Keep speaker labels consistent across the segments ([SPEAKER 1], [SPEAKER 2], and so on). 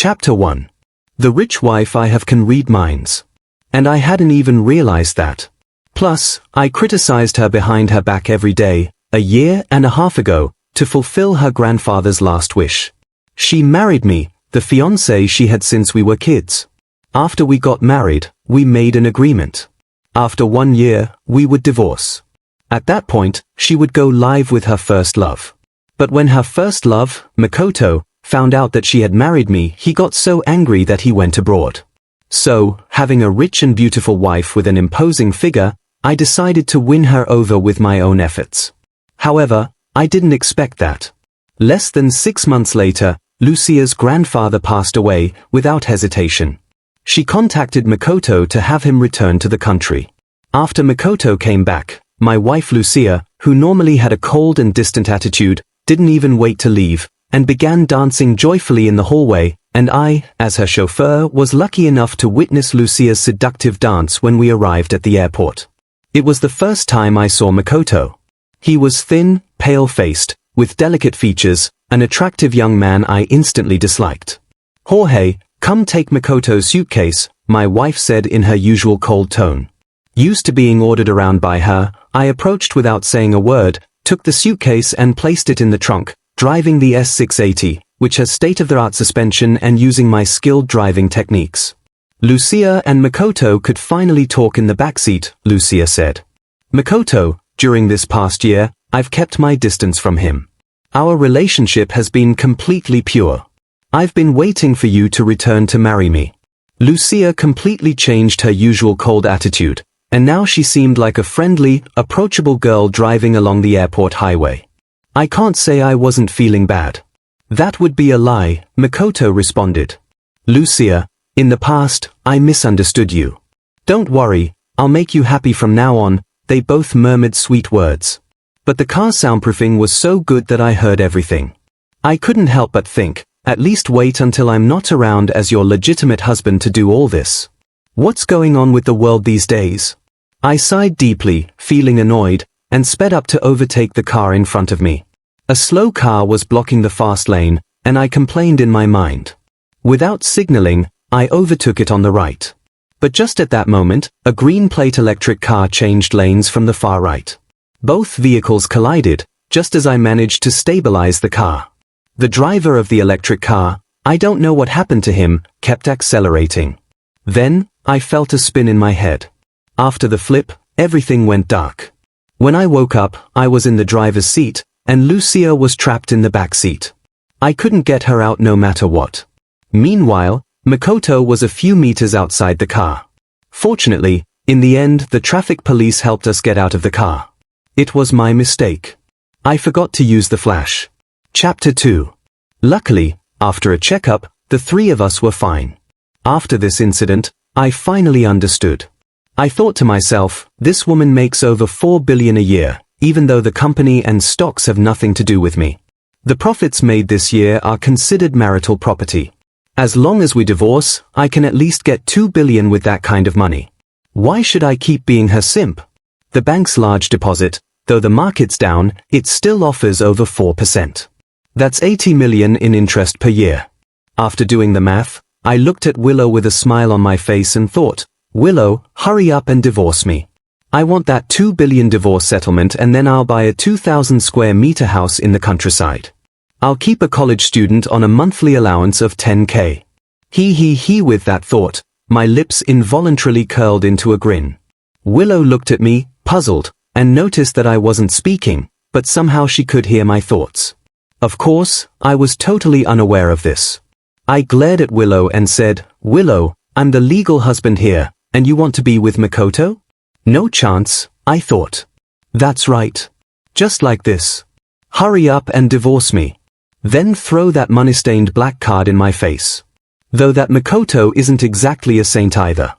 [SPEAKER 1] Chapter 1. The rich wife I have can read minds. And I hadn't even realized that. Plus, I criticized her behind her back every day, a year and a half ago, to fulfill her grandfather's last wish. She married me, the fiancé she had since we were kids. After we got married, we made an agreement. After 1 year, we would divorce. At that point, she would go live with her first love. But when her first love, Makoto, found out that she had married me, he got so angry that he went abroad. So, having a rich and beautiful wife with an imposing figure, I decided to win her over with my own efforts. However, I didn't expect that. Less than 6 months later, Lucia's grandfather passed away, without hesitation. She contacted Makoto to have him return to the country. After Makoto came back, my wife Lucia, who normally had a cold and distant attitude, didn't even wait to leave, and began dancing joyfully in the hallway, and I, as her chauffeur, was lucky enough to witness Lucia's seductive dance when we arrived at the airport. It was the first time I saw Makoto. He was thin, pale-faced, with delicate features, an attractive young man I instantly disliked. "Jorge, come take Makoto's suitcase," my wife said in her usual cold tone. Used to being ordered around by her, I approached without saying a word, took the suitcase and placed it in the trunk, driving the S680, which has state-of-the-art suspension, and using my skilled driving techniques. Lucia and Makoto could finally talk in the backseat, Lucia said. "Makoto, during this past year, I've kept my distance from him. Our relationship has been completely pure. I've been waiting for you to return to marry me." Lucia completely changed her usual cold attitude, and now she seemed like a friendly, approachable girl driving along the airport highway. "I can't say I wasn't feeling bad." "That would be a lie," Makoto responded. "Lucia, in the past, I misunderstood you. Don't worry, I'll make you happy from now on," they both murmured sweet words. But the car soundproofing was so good that I heard everything. I couldn't help but think, at least wait until I'm not around as your legitimate husband to do all this. What's going on with the world these days? I sighed deeply, feeling annoyed, and sped up to overtake the car in front of me. A slow car was blocking the fast lane, and I complained in my mind. Without signaling, I overtook it on the right. But just at that moment, a green plate electric car changed lanes from the far right. Both vehicles collided, just as I managed to stabilize the car. The driver of the electric car, I don't know what happened to him, kept accelerating. Then, I felt a spin in my head. After the flip, everything went dark. When I woke up, I was in the driver's seat, and Lucia was trapped in the back seat. I couldn't get her out no matter what. Meanwhile, Makoto was a few meters outside the car. Fortunately, in the end, the traffic police helped us get out of the car. It was my mistake. I forgot to use the flash. Chapter 2. Luckily, after a checkup, the three of us were fine. After this incident, I finally understood. I thought to myself, this woman makes over $4 billion a year, even though the company and stocks have nothing to do with me. The profits made this year are considered marital property. As long as we divorce, I can at least get $2 billion with that kind of money. Why should I keep being her simp? The bank's large deposit, though the market's down, it still offers over 4%. That's $80 million in interest per year. After doing the math, I looked at Willow with a smile on my face and thought, "Willow, hurry up and divorce me. I want that $2 billion divorce settlement, and then I'll buy a 2,000 square meter house in the countryside. I'll keep a college student on a monthly allowance of $10K. He. With that thought, my lips involuntarily curled into a grin. Willow looked at me, puzzled, and noticed that I wasn't speaking, but somehow she could hear my thoughts. Of course, I was totally unaware of this. I glared at Willow and said, "Willow, I'm the legal husband here, and you want to be with Makoto?" No chance, I thought. That's right. Just like this. Hurry up and divorce me. Then throw that money-stained black card in my face. Though that Makoto isn't exactly a saint either.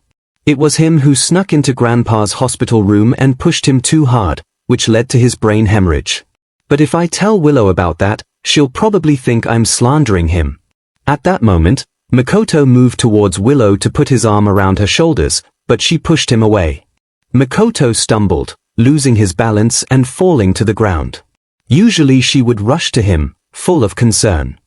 [SPEAKER 1] It was him who snuck into Grandpa's hospital room and pushed him too hard, which led to his brain hemorrhage. But if I tell Willow about that, she'll probably think I'm slandering him. At that moment, Makoto moved towards Willow to put his arm around her shoulders, but she pushed him away. Makoto stumbled, losing his balance and falling to the ground. Usually she would rush to him, full of concern.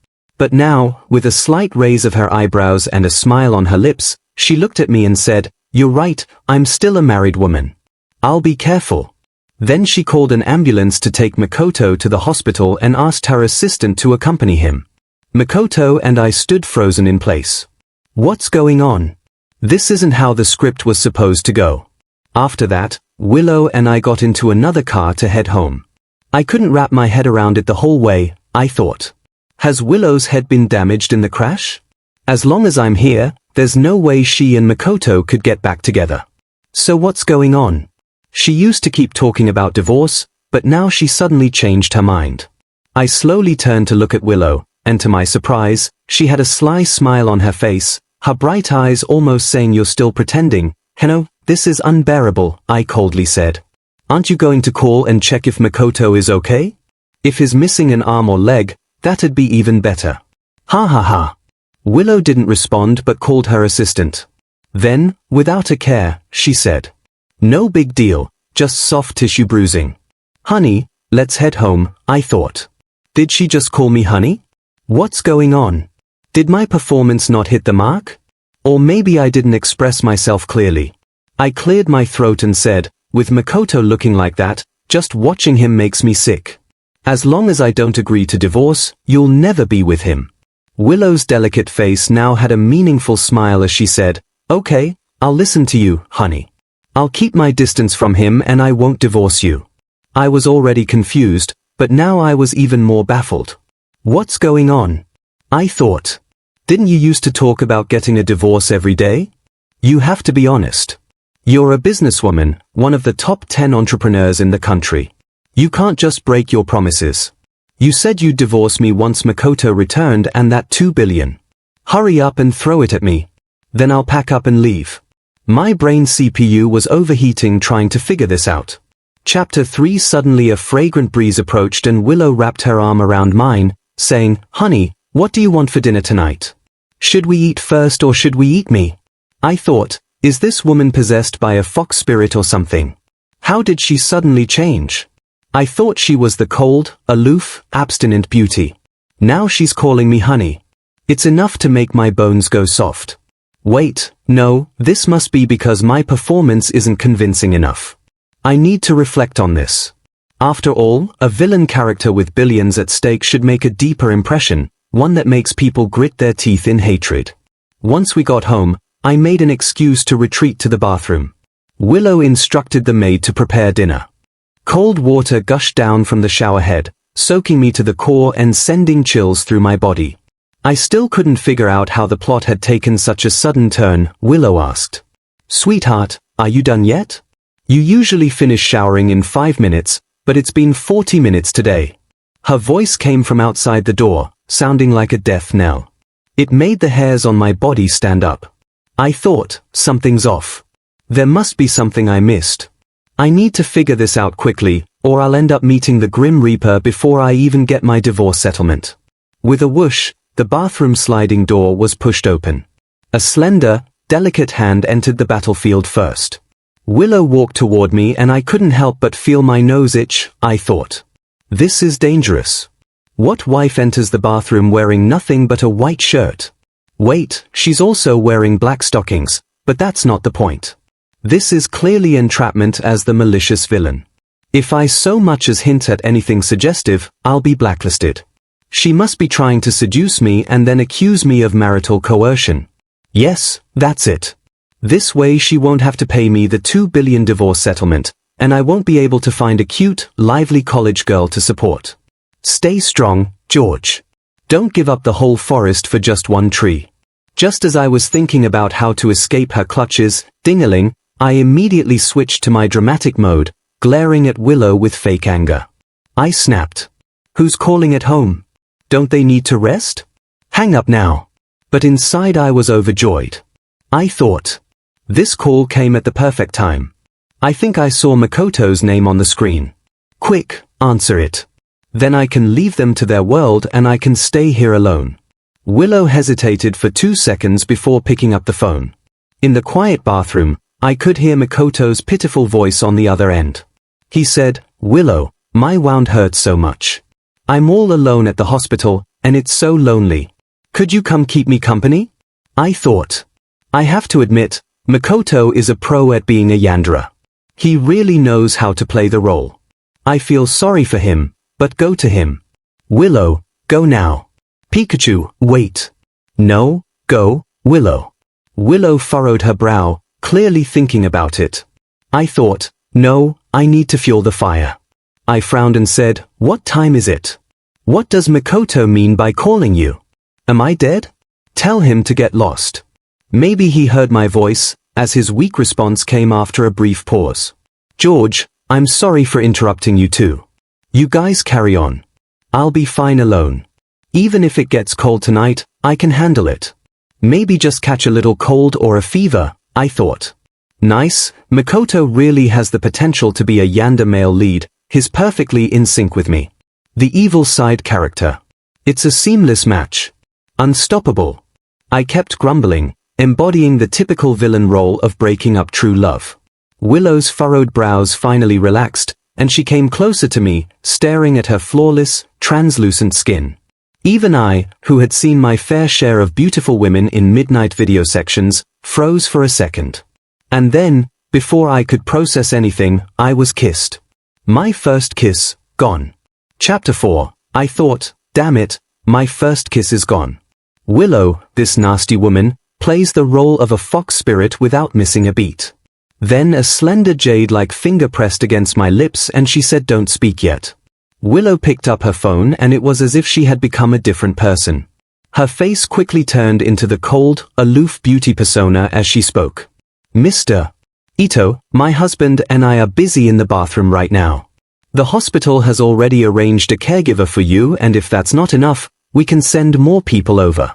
[SPEAKER 1] But now, with a slight raise of her eyebrows and a smile on her lips, she looked at me and said, "You're right, I'm still a married woman. I'll be careful." Then she called an ambulance to take Makoto to the hospital and asked her assistant to accompany him. Makoto and I stood frozen in place. What's going on? This isn't how the script was supposed to go. After that, Willow and I got into another car to head home. I couldn't wrap my head around it the whole way. I thought, has Willow's head been damaged in the crash? As long as I'm here, there's no way she and Makoto could get back together. So what's going on? She used to keep talking about divorce, but now she suddenly changed her mind. I slowly turned to look at Willow, and to my surprise, she had a sly smile on her face, her bright eyes almost saying, "You're still pretending, Heno, this is unbearable," I coldly said. "Aren't you going to call and check if Makoto is okay? If he's missing an arm or leg, that'd be even better." Ha ha ha. Willow didn't respond but called her assistant. Then, without a care, she said, "No big deal, just soft tissue bruising." Honey, let's head home, I thought. Did she just call me honey? What's going on? Did my performance not hit the mark? Or maybe I didn't express myself clearly. I cleared my throat and said, "With Makoto looking like that, just watching him makes me sick. As long as I don't agree to divorce, you'll never be with him." Willow's delicate face now had a meaningful smile as she said, "Okay, I'll listen to you, honey. I'll keep my distance from him and I won't divorce you." I was already confused, but now I was even more baffled. What's going on? I thought. Didn't you used to talk about getting a divorce every day? You have to be honest. You're a businesswoman, one of the top 10 entrepreneurs in the country. You can't just break your promises. You said you'd divorce me once Makoto returned and that $2 billion. Hurry up and throw it at me. Then I'll pack up and leave. My brain CPU was overheating trying to figure this out. Chapter 3. Suddenly a fragrant breeze approached and Willow wrapped her arm around mine, saying, "Honey, what do you want for dinner tonight? Should we eat first or should we eat me?" I thought, is this woman possessed by a fox spirit or something? How did she suddenly change? I thought she was the cold, aloof, abstinent beauty. Now she's calling me honey. It's enough to make my bones go soft. Wait, no, this must be because my performance isn't convincing enough. I need to reflect on this. After all, a villain character with billions at stake should make a deeper impression, one that makes people grit their teeth in hatred. Once we got home, I made an excuse to retreat to the bathroom. Willow instructed the maid to prepare dinner. Cold water gushed down from the shower head, soaking me to the core and sending chills through my body. I still couldn't figure out how the plot had taken such a sudden turn. Willow asked, "Sweetheart, are you done yet? You usually finish showering in 5 minutes, but it's been 40 minutes today." Her voice came from outside the door, sounding like a death knell. It made the hairs on my body stand up. I thought, something's off. There must be something I missed. I need to figure this out quickly, or I'll end up meeting the Grim Reaper before I even get my divorce settlement. With a whoosh, the bathroom sliding door was pushed open. A slender, delicate hand entered the battlefield first. Willow walked toward me and I couldn't help but feel my nose itch. I thought, this is dangerous. What wife enters the bathroom wearing nothing but a white shirt? Wait, she's also wearing black stockings, but that's not the point. This is clearly entrapment as the malicious villain. If I so much as hint at anything suggestive, I'll be blacklisted. She must be trying to seduce me and then accuse me of marital coercion. Yes, that's it. This way she won't have to pay me the $2 billion divorce settlement, and I won't be able to find a cute, lively college girl to support. Stay strong, George. Don't give up the whole forest for just one tree. Just as I was thinking about how to escape her clutches, ding-a-ling, I immediately switched to my dramatic mode, glaring at Willow with fake anger. I snapped. Who's calling at home? Don't they need to rest? Hang up now. But inside I was overjoyed. I thought, this call came at the perfect time. I think I saw Makoto's name on the screen. Quick, answer it. Then I can leave them to their world and I can stay here alone. Willow hesitated for 2 seconds before picking up the phone. In the quiet bathroom, I could hear Makoto's pitiful voice on the other end. He said, "Willow, my wound hurts so much. I'm all alone at the hospital, and it's so lonely. Could you come keep me company? I thought. I have to admit, Makoto is a pro at being a yandere. He really knows how to play the role. I feel sorry for him, but go to him. Willow, go now. Pikachu, wait. No, go, Willow. Willow furrowed her brow, clearly thinking about it. I thought, no, I need to fuel the fire. I frowned and said, what time is it? What does Makoto mean by calling you? Am I dead? Tell him to get lost. Maybe he heard my voice, as his weak response came after a brief pause. George, I'm sorry for interrupting you too. You guys carry on. I'll be fine alone. Even if it gets cold tonight, I can handle it. Maybe just catch a little cold or a fever, I thought. Nice, Makoto really has the potential to be a yandere male lead, he's perfectly in sync with me. The evil side character. It's a seamless match. Unstoppable. I kept grumbling, embodying the typical villain role of breaking up true love. Willow's furrowed brows finally relaxed, and she came closer to me, staring at her flawless, translucent skin. Even I, who had seen my fair share of beautiful women in midnight video sections, froze for a second. And then, before I could process anything, I was kissed. My first kiss, gone. Chapter 4, I thought, damn it, my first kiss is gone. Willow, this nasty woman, plays the role of a fox spirit without missing a beat. Then a slender jade-like finger pressed against my lips and she said don't speak yet. Willow picked up her phone and it was as if she had become a different person. Her face quickly turned into the cold, aloof beauty persona as she spoke. Mr. Ito, my husband and I are busy in the bathroom right now. The hospital has already arranged a caregiver for you and if that's not enough, we can send more people over.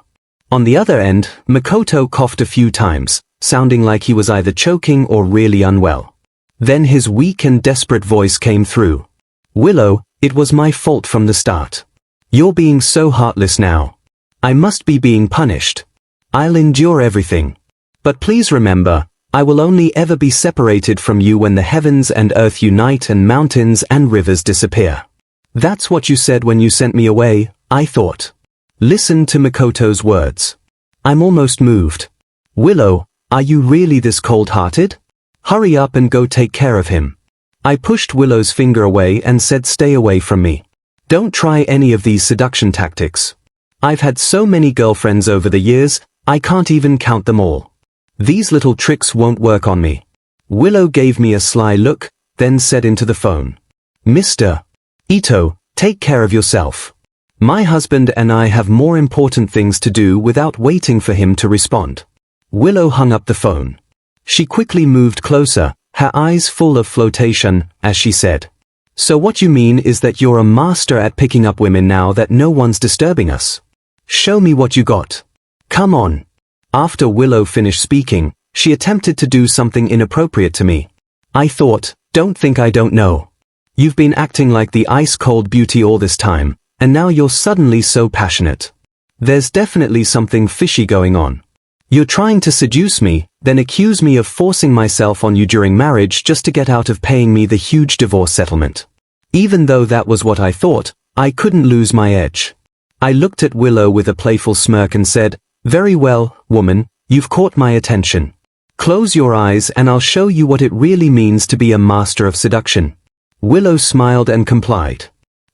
[SPEAKER 1] On the other end, Makoto coughed a few times, sounding like he was either choking or really unwell. Then his weak and desperate voice came through. Willow, it was my fault from the start. You're being so heartless now. I must be being punished. I'll endure everything. But please remember, I will only ever be separated from you when the heavens and earth unite and mountains and rivers disappear. That's what you said when you sent me away, I thought. Listen to Makoto's words. I'm almost moved. Willow, are you really this cold-hearted? Hurry up and go take care of him. I pushed Willow's finger away and said stay away from me. Don't try any of these seduction tactics. I've had so many girlfriends over the years, I can't even count them all. These little tricks won't work on me. Willow gave me a sly look, then said into the phone. Mr. Ito, take care of yourself. My husband and I have more important things to do without waiting for him to respond. Willow hung up the phone. She quickly moved closer, her eyes full of flotation, as she said. So what you mean is that you're a master at picking up women now that no one's disturbing us? Show me what you got. Come on. After Willow finished speaking, she attempted to do something inappropriate to me. I thought, don't think I don't know. You've been acting like the ice-cold beauty all this time, and now you're suddenly so passionate. There's definitely something fishy going on. You're trying to seduce me, then accuse me of forcing myself on you during marriage just to get out of paying me the huge divorce settlement. Even though that was what I thought, I couldn't lose my edge. I looked at Willow with a playful smirk and said, very well, woman, you've caught my attention. Close your eyes and I'll show you what it really means to be a master of seduction. Willow smiled and complied.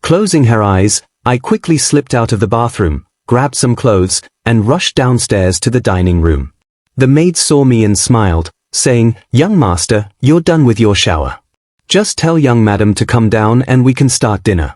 [SPEAKER 1] Closing her eyes, I quickly slipped out of the bathroom, grabbed some clothes, and rushed downstairs to the dining room. The maid saw me and smiled, saying, young master, you're done with your shower. Just tell young madam to come down and we can start dinner.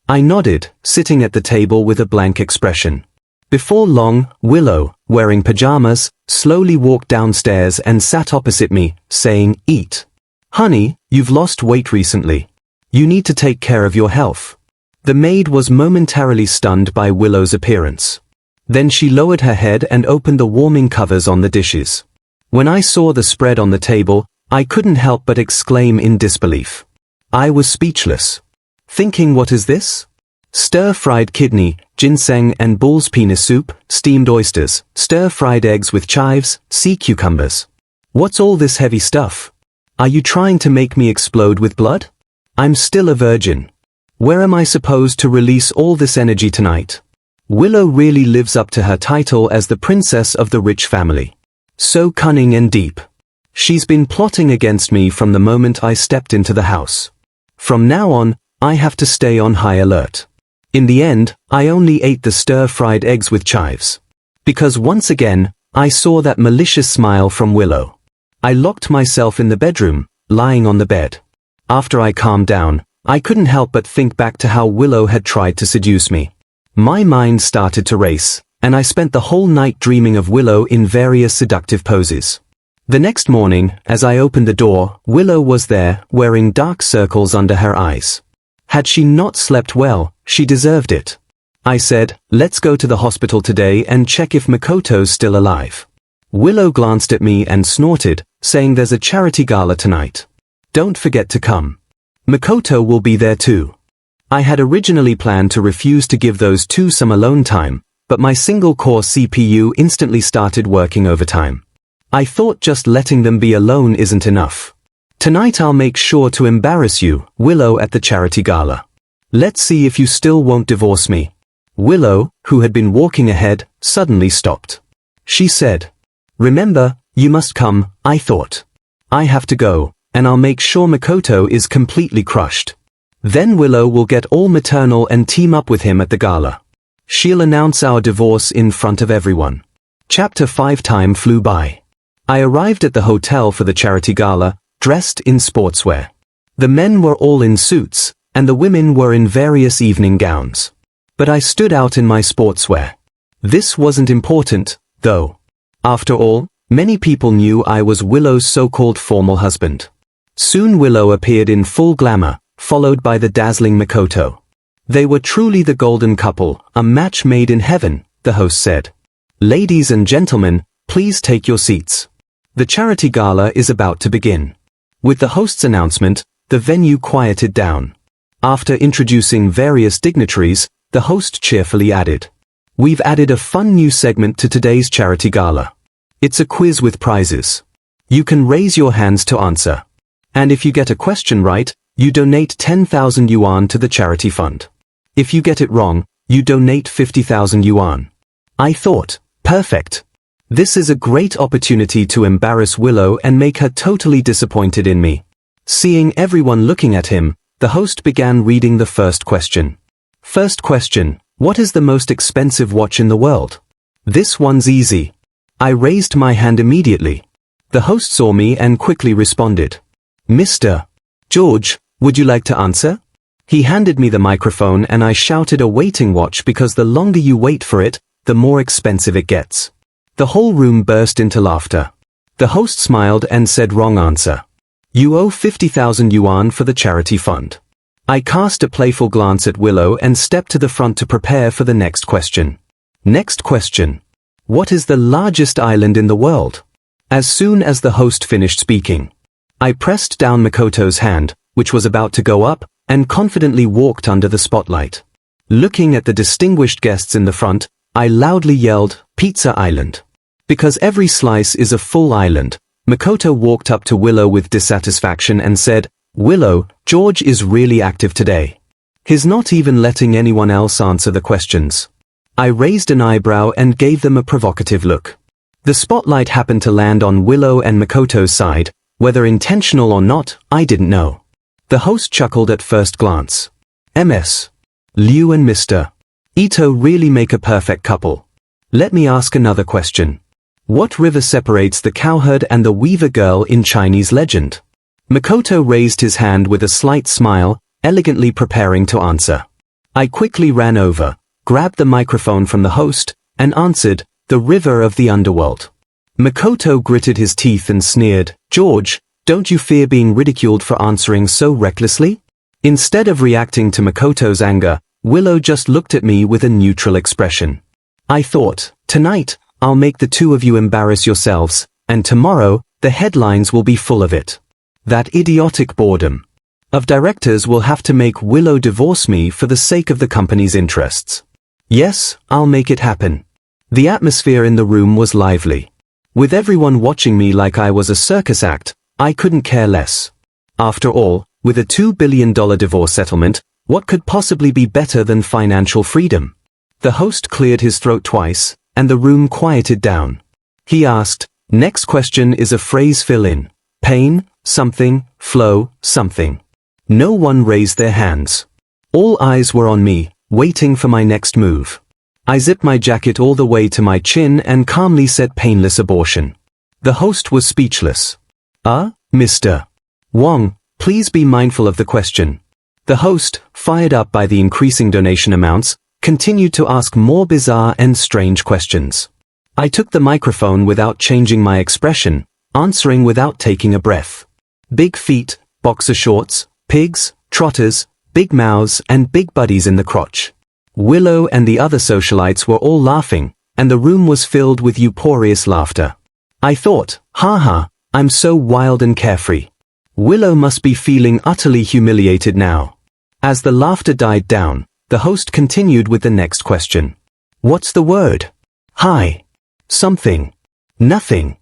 [SPEAKER 1] I nodded, sitting at the table with a blank expression. Before long, Willow, wearing pajamas, slowly walked downstairs and sat opposite me, saying, eat. Honey, you've lost weight recently. You need to take care of your health. The maid was momentarily stunned by Willow's appearance. Then she lowered her head and opened the warming covers on the dishes. When I saw the spread on the table, I couldn't help but exclaim in disbelief. I was speechless. Thinking, what is this? Stir-fried kidney, ginseng and bull's penis soup, steamed oysters, stir-fried eggs with chives, sea cucumbers. What's all this heavy stuff? Are you trying to make me explode with blood? I'm still a virgin. Where am I supposed to release all this energy tonight? Willow really lives up to her title as the princess of the rich family. So cunning and deep. She's been plotting against me from the moment I stepped into the house. From now on, I have to stay on high alert. In the end, I only ate the stir-fried eggs with chives. Because once again, I saw that malicious smile from Willow. I locked myself in the bedroom, lying on the bed. After I calmed down, I couldn't help but think back to how Willow had tried to seduce me. My mind started to race, and I spent the whole night dreaming of Willow in various seductive poses. The next morning, as I opened the door, Willow was there, wearing dark circles under her eyes. Had she not slept well, she deserved it. I said, "Let's go to the hospital today and check if Makoto's still alive." Willow glanced at me and snorted, saying there's a charity gala tonight. Don't forget to come. Makoto will be there too. I had originally planned to refuse to give those two some alone time, but my single-core CPU instantly started working overtime. I thought just letting them be alone isn't enough. Tonight I'll make sure to embarrass you, Willow, at the charity gala. Let's see if you still won't divorce me. Willow, who had been walking ahead, suddenly stopped. She said, "Remember, you must come," I thought. "I have to go, and I'll make sure Makoto is completely crushed. Then Willow will get all maternal and team up with him at the gala. She'll announce our divorce in front of everyone." Chapter 5. Time flew by. I arrived at the hotel for the charity gala, dressed in sportswear. The men were all in suits, and the women were in various evening gowns. But I stood out in my sportswear. This wasn't important, though. After all, many people knew I was Willow's so-called formal husband. Soon Willow appeared in full glamour, followed by the dazzling Makoto. They were truly the golden couple, a match made in heaven, the host said. "Ladies and gentlemen, please take your seats. The charity gala is about to begin." With the host's announcement, the venue quieted down. After introducing various dignitaries, the host cheerfully added, "We've added a fun new segment to today's charity gala. It's a quiz with prizes. You can raise your hands to answer. And if you get a question right, you donate 10,000 yuan to the charity fund. If you get it wrong, you donate 50,000 yuan. I thought, perfect. This is a great opportunity to embarrass Willow and make her totally disappointed in me. Seeing everyone looking at him, the host began reading the first question. First question, what is the most expensive watch in the world? This one's easy. I raised my hand immediately. The host saw me and quickly responded. Mr. George, would you like to answer? He handed me the microphone and I shouted a waiting watch because the longer you wait for it, the more expensive it gets. The whole room burst into laughter. The host smiled and said, "Wrong answer. You owe 50,000 yuan for the charity fund." I cast a playful glance at Willow and stepped to the front to prepare for the next question. Next question. What is the largest island in the world? As soon as the host finished speaking, I pressed down Makoto's hand, which was about to go up, and confidently walked under the spotlight. Looking at the distinguished guests in the front, I loudly yelled, "Pizza Island." Because every slice is a full island, Makoto walked up to Willow with dissatisfaction and said, "Willow, George is really active today. He's not even letting anyone else answer the questions." I raised an eyebrow and gave them a provocative look. The spotlight happened to land on Willow and Makoto's side, whether intentional or not, I didn't know. The host chuckled at first glance. MS. Liu and Mr. Ito really make a perfect couple. Let me ask another question. What river separates the cowherd and the weaver girl in Chinese legend? Makoto raised his hand with a slight smile, elegantly preparing to answer. I quickly ran over, grabbed the microphone from the host, and answered, "The river of the underworld." Makoto gritted his teeth and sneered, "George, don't you fear being ridiculed for answering so recklessly?" Instead of reacting to Makoto's anger, Willow just looked at me with a neutral expression. I thought, tonight, I'll make the two of you embarrass yourselves, and tomorrow, the headlines will be full of it. That idiotic boredom of directors will have to make Willow divorce me for the sake of the company's interests. Yes, I'll make it happen. The atmosphere in the room was lively. With everyone watching me like I was a circus act, I couldn't care less. After all, with a $2 billion divorce settlement, what could possibly be better than financial freedom? The host cleared his throat twice, and the room quieted down. He asked, "Next question is a phrase fill-in. Pain, something, flow, something." No one raised their hands. All eyes were on me, waiting for my next move. I zipped my jacket all the way to my chin and calmly said painless abortion. The host was speechless. Mr. Wong, please be mindful of the question. The host, fired up by the increasing donation amounts, continued to ask more bizarre and strange questions. I took the microphone without changing my expression, answering without taking a breath. Big feet, boxer shorts, pigs, trotters, big mouths and big buddies in the crotch. Willow and the other socialites were all laughing, and the room was filled with uproarious laughter. I thought, haha, I'm so wild and carefree. Willow must be feeling utterly humiliated now. As the laughter died down, the host continued with the next question. What's the word? Hi. Something. Nothing.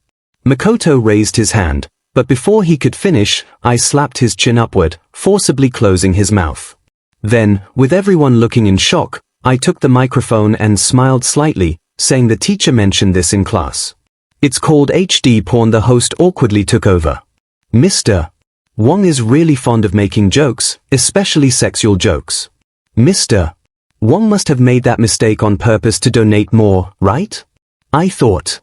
[SPEAKER 1] Makoto raised his hand, but before he could finish, I slapped his chin upward, forcibly closing his mouth. Then, with everyone looking in shock, I took the microphone and smiled slightly, saying the teacher mentioned this in class. It's called HD porn. The host awkwardly took over. Mr. Wong is really fond of making jokes, especially sexual jokes. Mr. Wong must have made that mistake on purpose to donate more, right? I thought.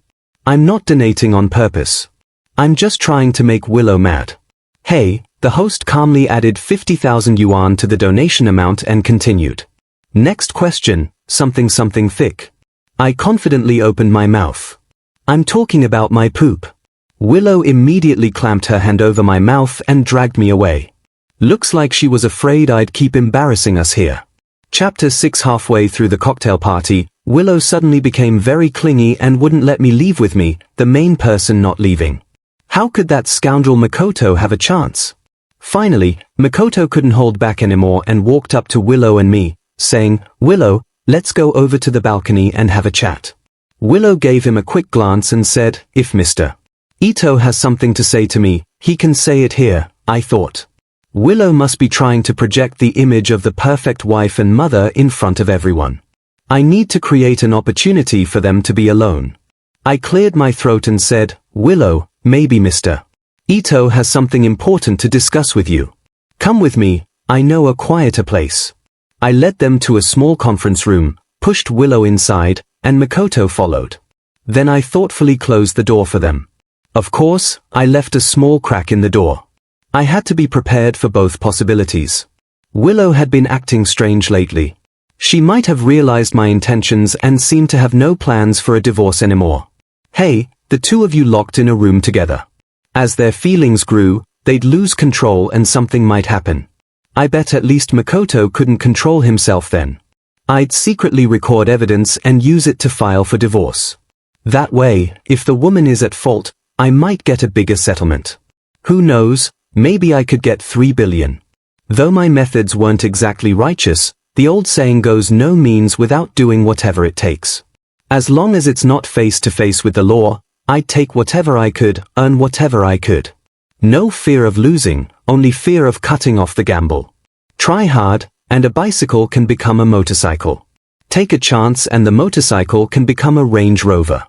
[SPEAKER 1] I'm not donating on purpose. I'm just trying to make Willow mad. Hey, the host calmly added 50,000 yuan to the donation amount and continued. Next question, something thick. I confidently opened my mouth. I'm talking about my poop. Willow immediately clamped her hand over my mouth and dragged me away. Looks like she was afraid I'd keep embarrassing us here. Chapter 6. Halfway through the cocktail party, Willow suddenly became very clingy and wouldn't let me leave with me, the main person not leaving. How could that scoundrel Makoto have a chance? Finally, Makoto couldn't hold back anymore and walked up to Willow and me, saying, Willow, let's go over to the balcony and have a chat. Willow gave him a quick glance and said, if Mr. Ito has something to say to me, he can say it here, I thought. Willow must be trying to project the image of the perfect wife and mother in front of everyone. I need to create an opportunity for them to be alone. I cleared my throat and said, Willow, maybe Mr. Ito has something important to discuss with you. Come with me, I know a quieter place. I led them to a small conference room, pushed Willow inside, and Makoto followed. Then I thoughtfully closed the door for them. Of course, I left a small crack in the door. I had to be prepared for both possibilities. Willow had been acting strange lately. She might have realized my intentions and seemed to have no plans for a divorce anymore. Hey, the two of you locked in a room together. As their feelings grew, they'd lose control and something might happen. I bet at least Makoto couldn't control himself then. I'd secretly record evidence and use it to file for divorce. That way, if the woman is at fault, I might get a bigger settlement. Who knows, maybe I could get 3 billion. Though my methods weren't exactly righteous, the old saying goes no means without doing whatever it takes. As long as it's not face to face with the law, I'd take whatever I could, earn whatever I could. No fear of losing, only fear of cutting off the gamble. Try hard, and a bicycle can become a motorcycle. Take a chance and the motorcycle can become a Range Rover.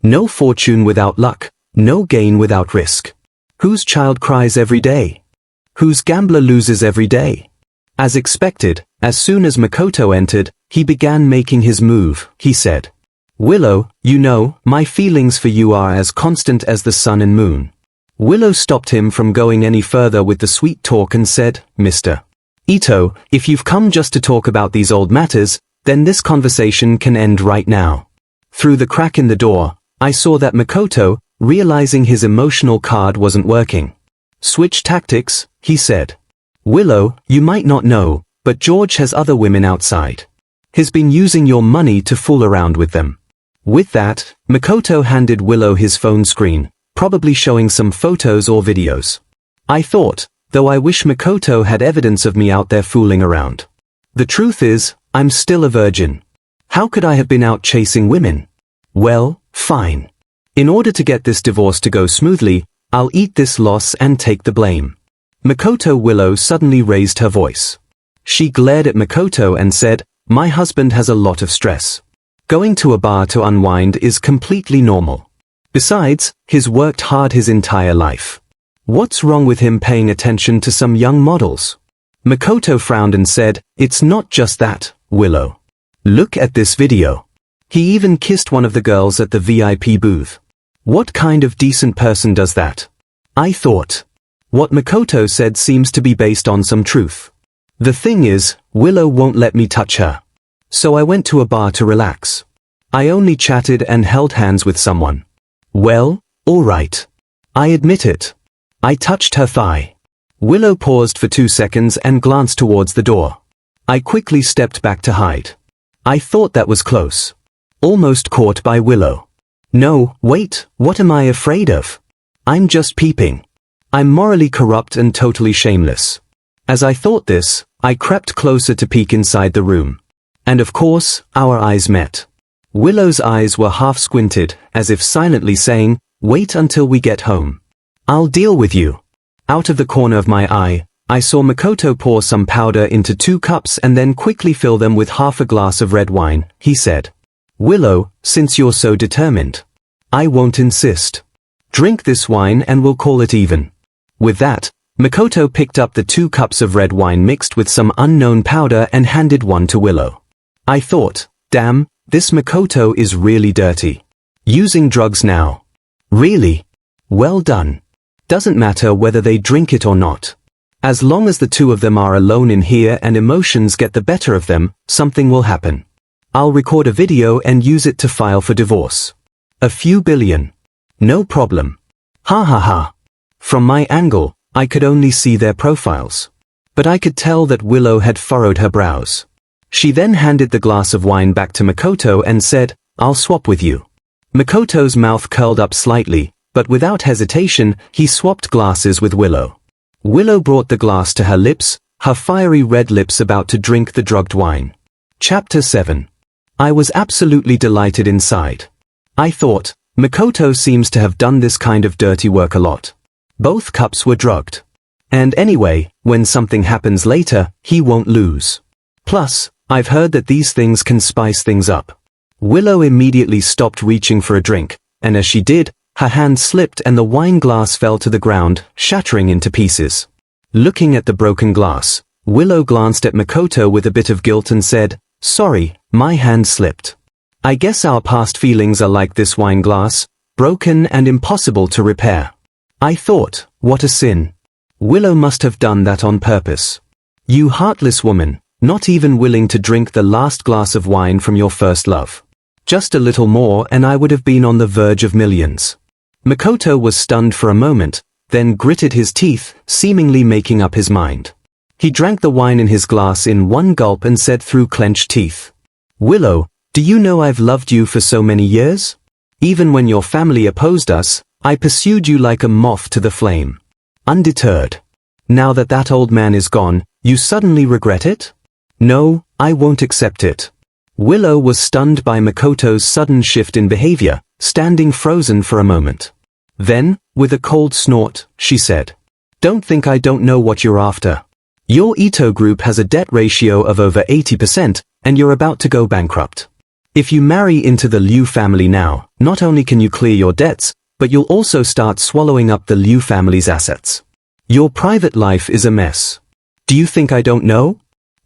[SPEAKER 1] No fortune without luck, no gain without risk. Whose child cries every day? Whose gambler loses every day? As expected, as soon as Makoto entered, he began making his move. He said, Willow, you know, my feelings for you are as constant as the sun and moon. Willow stopped him from going any further with the sweet talk and said, Mr. Ito, if you've come just to talk about these old matters, then this conversation can end right now. Through the crack in the door, I saw that Makoto, realizing his emotional card wasn't working. Switch tactics, he said. Willow, you might not know, but George has other women outside. He's been using your money to fool around with them. With that, Makoto handed Willow his phone screen, probably showing some photos or videos. I thought, though I wish Makoto had evidence of me out there fooling around. The truth is, I'm still a virgin. How could I have been out chasing women? Well, fine. In order to get this divorce to go smoothly, I'll eat this loss and take the blame. Makoto. Willow suddenly raised her voice. She glared at Makoto and said, My husband has a lot of stress. Going to a bar to unwind is completely normal. Besides, he's worked hard his entire life. What's wrong with him paying attention to some young models? Makoto frowned and said, "It's not just that, Willow. Look at this video. He even kissed one of the girls at the VIP booth. What kind of decent person does that?" I thought. What Makoto said seems to be based on some truth. The thing is, Willow won't let me touch her. So I went to a bar to relax. I only chatted and held hands with someone. Well, alright. I admit it. I touched her thigh. Willow paused for 2 seconds and glanced towards the door. I quickly stepped back to hide. I thought that was close. Almost caught by Willow. No, wait, what am I afraid of? I'm just peeping. I'm morally corrupt and totally shameless. As I thought this, I crept closer to peek inside the room. And of course, our eyes met. Willow's eyes were half squinted, as if silently saying, "Wait until we get home. I'll deal with you." Out of the corner of my eye, I saw Makoto pour some powder into 2 cups and then quickly fill them with half a glass of red wine. He said, "Willow, since you're so determined, I won't insist. Drink this wine and we'll call it even." With that, Makoto picked up the 2 cups of red wine mixed with some unknown powder and handed one to Willow. I thought, damn, this Makoto is really dirty. Using drugs now. Really? Well done. Doesn't matter whether they drink it or not. As long as the 2 of them are alone in here and emotions get the better of them, something will happen. I'll record a video and use it to file for divorce. A few billion. No problem. Ha ha ha. From my angle, I could only see their profiles. But I could tell that Willow had furrowed her brows. She then handed the glass of wine back to Makoto and said, "I'll swap with you." Makoto's mouth curled up slightly, but without hesitation, he swapped glasses with Willow. Willow brought the glass to her lips, her fiery red lips about to drink the drugged wine. Chapter 7. I was absolutely delighted inside. I thought, Makoto seems to have done this kind of dirty work a lot. Both cups were drugged. And anyway, when something happens later, he won't lose. Plus, I've heard that these things can spice things up. Willow immediately stopped reaching for a drink, and as she did, her hand slipped and the wine glass fell to the ground, shattering into pieces. Looking at the broken glass, Willow glanced at Makoto with a bit of guilt and said, "Sorry, my hand slipped. I guess our past feelings are like this wine glass, broken and impossible to repair." I thought, what a sin. Willow must have done that on purpose. You heartless woman, not even willing to drink the last glass of wine from your first love. Just a little more and I would have been on the verge of millions. Makoto was stunned for a moment, then gritted his teeth, seemingly making up his mind. He drank the wine in his glass in one gulp and said through clenched teeth, "Willow, do you know I've loved you for so many years? Even when your family opposed us, I pursued you like a moth to the flame. Undeterred. Now that that old man is gone, you suddenly regret it? No, I won't accept it." Willow was stunned by Makoto's sudden shift in behavior, standing frozen for a moment. Then, with a cold snort, she said, "Don't think I don't know what you're after. Your Ito group has a debt ratio of over 80%, and you're about to go bankrupt. If you marry into the Liu family now, not only can you clear your debts, but you'll also start swallowing up the Liu family's assets. Your private life is a mess. Do you think I don't know?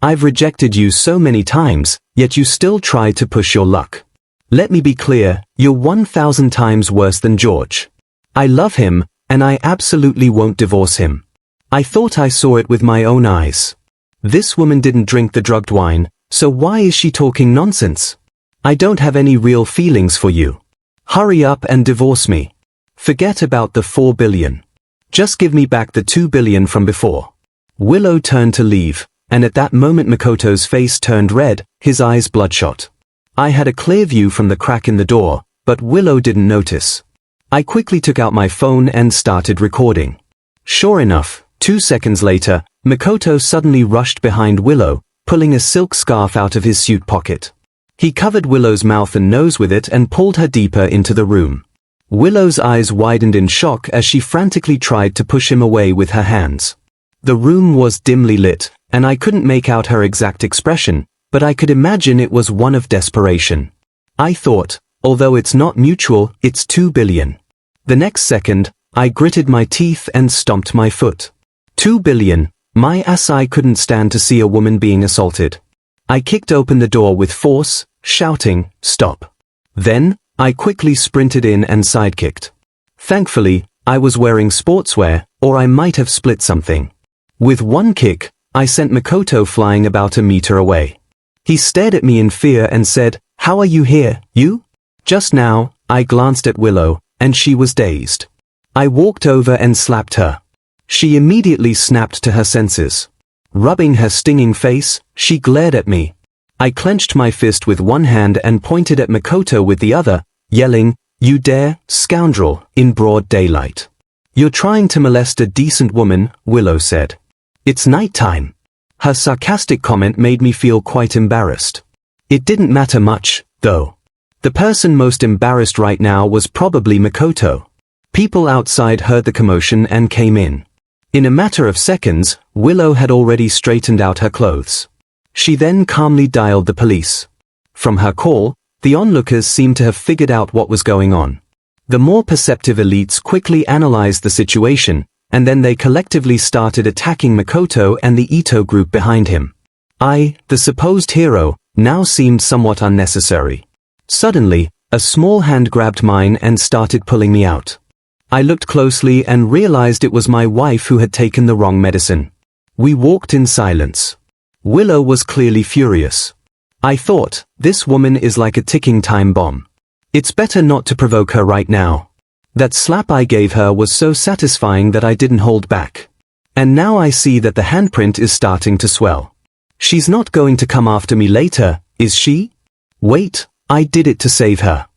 [SPEAKER 1] I've rejected you so many times, yet you still try to push your luck. Let me be clear, you're 1,000 times worse than George. I love him, and I absolutely won't divorce him. I thought I saw it with my own eyes. This woman didn't drink the drugged wine, so why is she talking nonsense? I don't have any real feelings for you. Hurry up and divorce me. Forget about the 4 billion. Just give me back the 2 billion from before." Willow turned to leave, and at that moment Makoto's face turned red, his eyes bloodshot. I had a clear view from the crack in the door, but Willow didn't notice. I quickly took out my phone and started recording. Sure enough, 2 seconds later, Makoto suddenly rushed behind Willow, pulling a silk scarf out of his suit pocket. He covered Willow's mouth and nose with it and pulled her deeper into the room. Willow's eyes widened in shock as she frantically tried to push him away with her hands. The room was dimly lit, and I couldn't make out her exact expression, but I could imagine it was one of desperation. I thought, although it's not mutual, it's 2 billion. The next second, I gritted my teeth and stomped my foot. 2 billion, my ass, I couldn't stand to see a woman being assaulted. I kicked open the door with force, shouting, "Stop." Then, I quickly sprinted in and sidekicked. Thankfully, I was wearing sportswear, or I might have split something. With one kick, I sent Makoto flying about a meter away. He stared at me in fear and said, "How are you here, you?" Just now, I glanced at Willow, and she was dazed. I walked over and slapped her. She immediately snapped to her senses. Rubbing her stinging face, she glared at me. I clenched my fist with one hand and pointed at Makoto with the other, yelling, "You dare, scoundrel," in broad daylight. "You're trying to molest a decent woman," Willow said. "It's night time." Her sarcastic comment made me feel quite embarrassed. It didn't matter much, though. The person most embarrassed right now was probably Makoto. People outside heard the commotion and came in. In a matter of seconds, Willow had already straightened out her clothes. She then calmly dialed the police. From her call, the onlookers seemed to have figured out what was going on. The more perceptive elites quickly analyzed the situation, and then they collectively started attacking Makoto and the Ito group behind him. I, the supposed hero, now seemed somewhat unnecessary. Suddenly, a small hand grabbed mine and started pulling me out. I looked closely and realized it was my wife who had taken the wrong medicine. We walked in silence. Willow was clearly furious. I thought, this woman is like a ticking time bomb. It's better not to provoke her right now. That slap I gave her was so satisfying that I didn't hold back. And now I see that the handprint is starting to swell. She's not going to come after me later, is she? Wait, I did it to save her.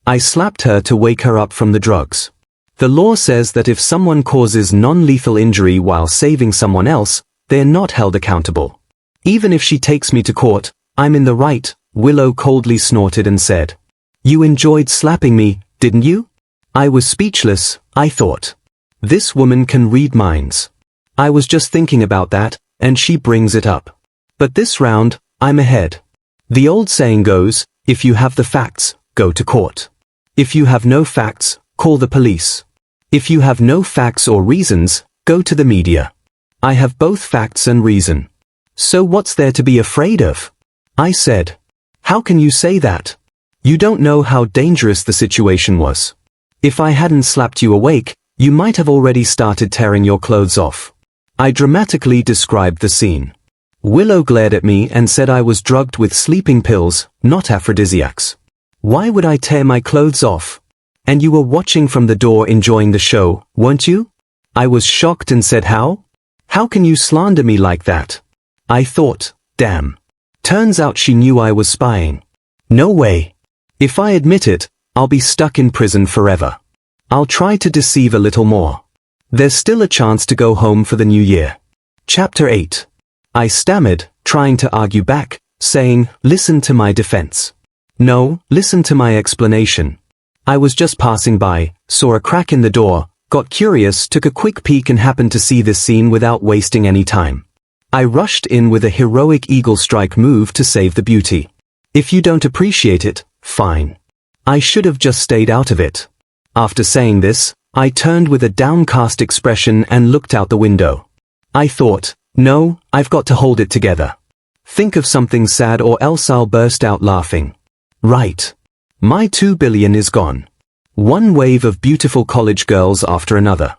[SPEAKER 1] I slapped her to wake her up from the drugs. The law says that if someone causes non-lethal injury while saving someone else, they're not held accountable. Even if she takes me to court, I'm in the right, Willow coldly snorted and said. You enjoyed slapping me, didn't you? I was speechless, I thought. This woman can read minds. I was just thinking about that, and she brings it up. But this round, I'm ahead. The old saying goes, if you have the facts, go to court. If you have no facts, call the police. If you have no facts or reasons, go to the media. I have both facts and reason. So what's there to be afraid of? I said. How can you say that? You don't know how dangerous the situation was. If I hadn't slapped you awake, you might have already started tearing your clothes off. I dramatically described the scene. Willow glared at me and said I was drugged with sleeping pills, not aphrodisiacs. Why would I tear my clothes off? And you were watching from the door enjoying the show, weren't you? I was shocked and said how? How can you slander me like that? I thought, damn. Turns out she knew I was spying. No way. If I admit it, I'll be stuck in prison forever. I'll try to deceive a little more. There's still a chance to go home for the new year. Chapter 8. I stammered, trying to argue back, saying, listen to my defense. No, listen to my explanation. I was just passing by, saw a crack in the door, got curious, took a quick peek and happened to see this scene without wasting any time. I rushed in with a heroic eagle strike move to save the beauty. If you don't appreciate it, fine. I should have just stayed out of it. After saying this, I turned with a downcast expression and looked out the window. I thought, no, I've got to hold it together. Think of something sad or else I'll burst out laughing. Right. My 2 billion is gone. One wave of beautiful college girls after another.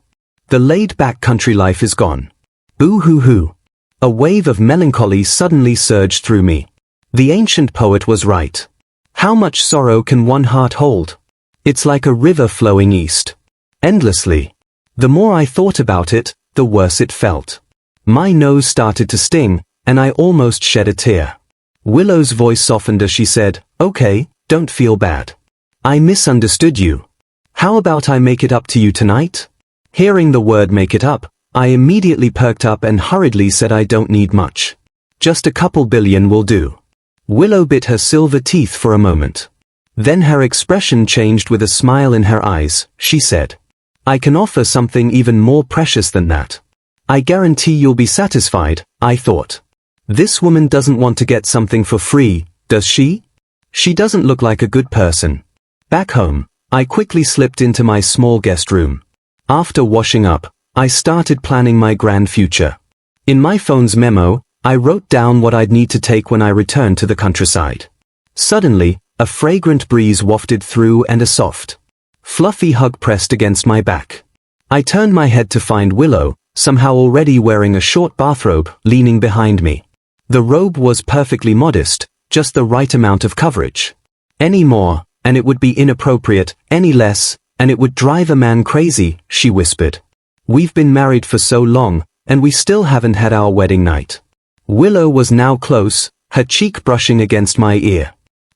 [SPEAKER 1] The laid-back country life is gone. Boo-hoo-hoo. A wave of melancholy suddenly surged through me. The ancient poet was right. How much sorrow can one heart hold? It's like a river flowing east. Endlessly. The more I thought about it, the worse it felt. My nose started to sting, and I almost shed a tear. Willow's voice softened as she said, okay, don't feel bad. I misunderstood you. How about I make it up to you tonight? Hearing the word make it up, I immediately perked up and hurriedly said I don't need much. Just a couple billion will do. Willow bit her silver teeth for a moment. Then her expression changed with a smile in her eyes. She said, I can offer something even more precious than that. I guarantee you'll be satisfied, I thought. This woman doesn't want to get something for free, does she? She doesn't look like a good person. Back home, I quickly slipped into my small guest room. After washing up, I started planning my grand future. In my phone's memo, I wrote down what I'd need to take when I returned to the countryside. Suddenly, a fragrant breeze wafted through and a soft, fluffy hug pressed against my back. I turned my head to find Willow, somehow already wearing a short bathrobe, leaning behind me. The robe was perfectly modest, just the right amount of coverage. Any more, and it would be inappropriate, any less, and it would drive a man crazy, she whispered. We've been married for so long, and we still haven't had our wedding night. Willow was now close, her cheek brushing against my ear.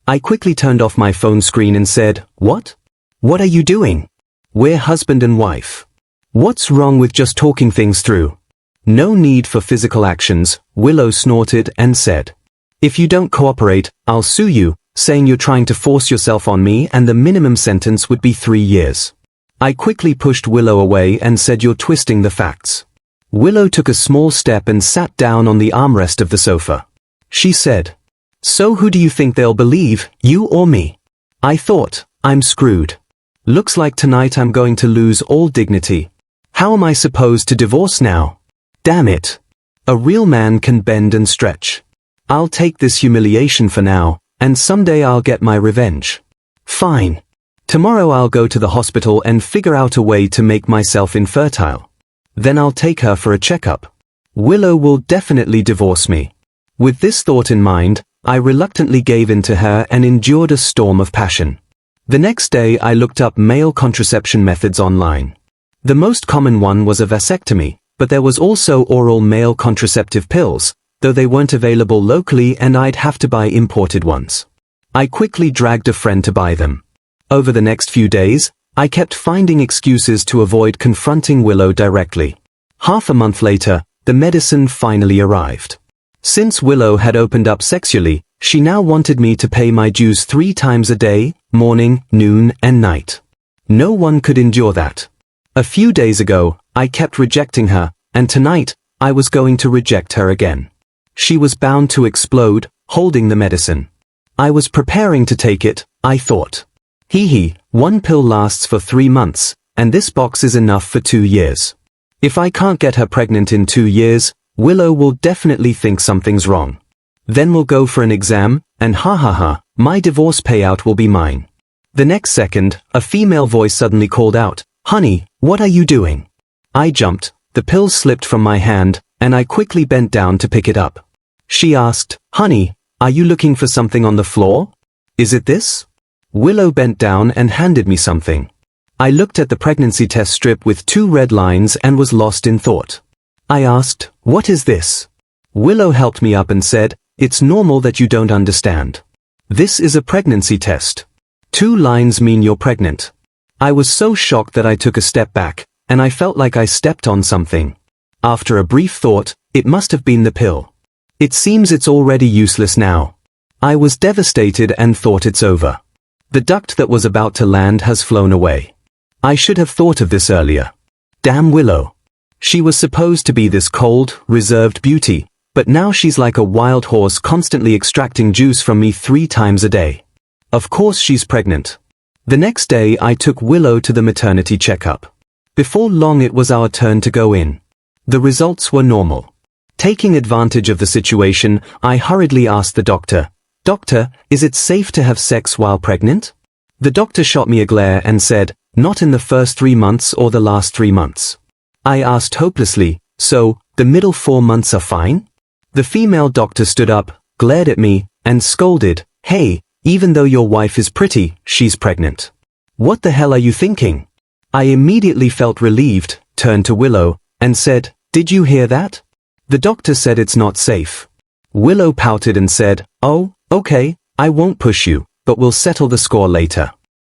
[SPEAKER 1] I quickly turned off my phone screen and said, "What? What are you doing? We're husband and wife. What's wrong with just talking things through?" "No need for physical actions," Willow snorted and said. "If you don't cooperate, I'll sue you, saying you're trying to force yourself on me, and the minimum sentence would be 3 years. I quickly pushed Willow away and said, "You're twisting the facts." Willow took a small step and sat down on the armrest of the sofa. She said, "So who do you think they'll believe, you or me?" I thought, I'm screwed. Looks like tonight I'm going to lose all dignity. How am I supposed to divorce now? Damn it. A real man can bend and stretch. I'll take this humiliation for now, and someday I'll get my revenge. Fine. Tomorrow I'll go to the hospital and figure out a way to make myself infertile. Then I'll take her for a checkup. Willow will definitely divorce me. With this thought in mind, I reluctantly gave in to her and endured a storm of passion. The next day I looked up male contraception methods online. The most common one was a vasectomy, but there was also oral male contraceptive pills, though they weren't available locally and I'd have to buy imported ones. I quickly dragged a friend to buy them. Over the next few days, I kept finding excuses to avoid confronting Willow directly. Half a month later, the medicine finally arrived. Since Willow had opened up sexually, she now wanted me to pay my dues 3 times a day, morning, noon, and night. No one could endure that. A few days ago, I kept rejecting her, and tonight, I was going to reject her again. She was bound to explode, holding the medicine. I was preparing to take it, I thought. Hee, 1 pill lasts for 3 months, and this box is enough for 2 years. If I can't get her pregnant in 2 years, Willow will definitely think something's wrong. Then we'll go for an exam, and my divorce payout will be mine. The next second, a female voice suddenly called out, "Honey, what are you doing?" I jumped, the pill slipped from my hand, and I quickly bent down to pick it up. She asked, "Honey, are you looking for something on the floor? Is it this?" Willow bent down and handed me something. I looked at the pregnancy test strip with 2 red lines and was lost in thought. I asked, "What is this?" Willow helped me up and said, "It's normal that you don't understand. This is a pregnancy test. 2 lines mean you're pregnant." I was so shocked that I took a step back, and I felt like I stepped on something. After a brief thought, it must have been the pill. It seems it's already useless now. I was devastated and thought it's over. The duct that was about to land has flown away. I should have thought of this earlier. Damn Willow. She was supposed to be this cold, reserved beauty, but now she's like a wild horse constantly extracting juice from me 3 times a day. Of course she's pregnant. The next day I took Willow to the maternity checkup. Before long it was our turn to go in. The results were normal. Taking advantage of the situation, I hurriedly asked the doctor, "Doctor, is it safe to have sex while pregnant?" The doctor shot me a glare and said, "Not in the first 3 months or the last 3 months." I asked hopelessly, "So, the middle 4 months are fine?" The female doctor stood up, glared at me, and scolded, "Hey, even though your wife is pretty, she's pregnant. What the hell are you thinking?" I immediately felt relieved, turned to Willow, and said, "Did you hear that? The doctor said it's not safe." Willow pouted and said, "Oh, okay, I won't push you, but we'll settle the score later."